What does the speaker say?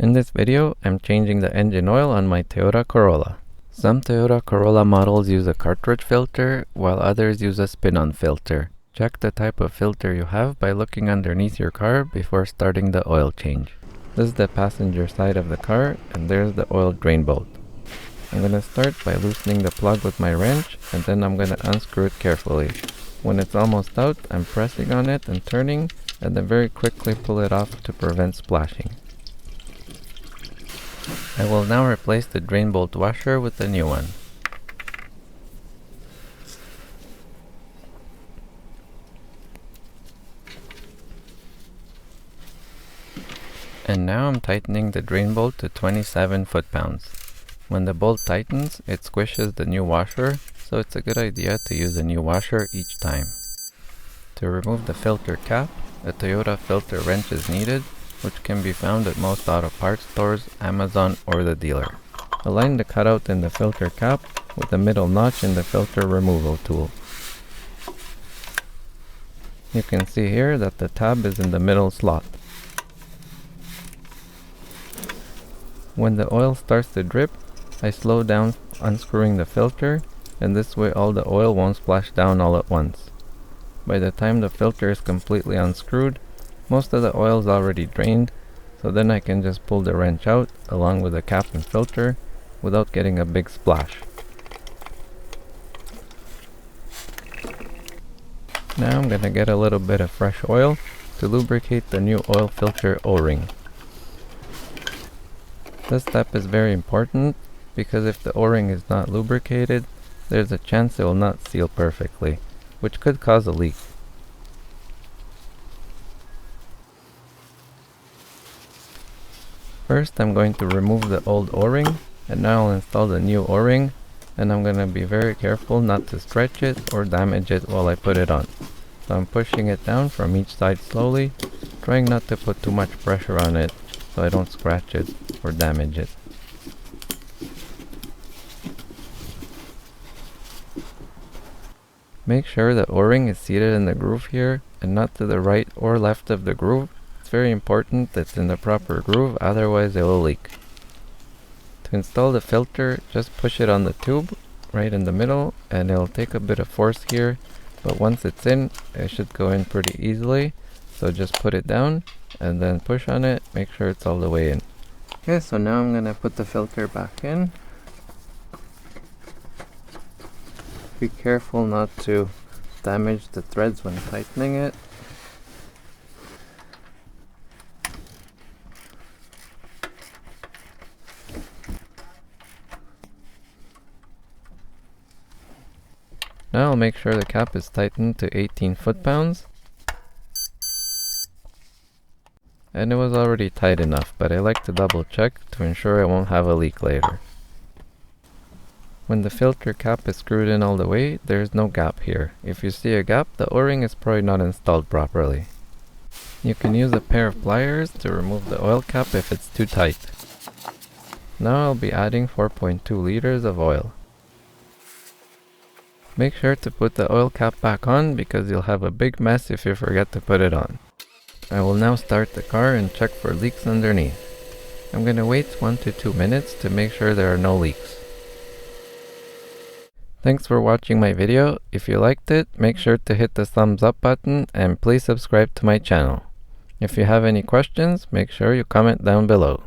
In this video, I'm changing the engine oil on my Toyota Corolla. Some Toyota Corolla models use a cartridge filter, while others use a spin-on filter. Check the type of filter you have by looking underneath your car before starting the oil change. This is the passenger side of the car, and there's the oil drain bolt. I'm going to start by loosening the plug with my wrench, and then I'm going to unscrew it carefully. When it's almost out, I'm pressing on it and turning, and then very quickly pull it off to prevent splashing. I will now replace the drain bolt washer with a new one. And now I'm tightening the drain bolt to 27 foot-pounds. When the bolt tightens, it squishes the new washer, so it's a good idea to use a new washer each time. To remove the filter cap, a Toyota filter wrench is needed, which can be found at most auto parts stores, Amazon, or the dealer. Align the cutout in the filter cap with the middle notch in the filter removal tool. You can see here that the tab is in the middle slot. When the oil starts to drip, I slow down unscrewing the filter, and this way all the oil won't splash down all at once. By the time the filter is completely unscrewed, most of the oil is already drained, so then I can just pull the wrench out along with the cap and filter without getting a big splash. Now I'm going to get a little bit of fresh oil to lubricate the new oil filter O-ring. This step is very important because if the O-ring is not lubricated, there's a chance it will not seal perfectly, which could cause a leak. First, I'm going to remove the old O-ring, and now I'll install the new O-ring, and I'm going to be very careful not to stretch it or damage it while I put it on. So I'm pushing it down from each side slowly, trying not to put too much pressure on it so I don't scratch it or damage it. Make sure the O-ring is seated in the groove here and not to the right or left of the groove. It's very important that it's in the proper groove, otherwise it will leak. To install the filter, just push it on the tube right in the middle, and it'll take a bit of force here, but once it's in, it should go in pretty easily. So just put it down and then push on it, make sure it's all the way in. Okay, so now I'm going to put the filter back in. Be careful not to damage the threads when tightening it. Now I'll make sure the cap is tightened to 18 foot-pounds. And it was already tight enough, but I like to double check to ensure I won't have a leak later. When the filter cap is screwed in all the way, there is no gap here. If you see a gap, the O-ring is probably not installed properly. You can use a pair of pliers to remove the oil cap if it's too tight. Now I'll be adding 4.2 liters of oil. Make sure to put the oil cap back on because you'll have a big mess if you forget to put it on. I will now start the car and check for leaks underneath. I'm going to wait 1 to 2 minutes to make sure there are no leaks. Thanks for watching my video. If you liked it, make sure to hit the thumbs up button and please subscribe to my channel. If you have any questions, make sure you comment down below.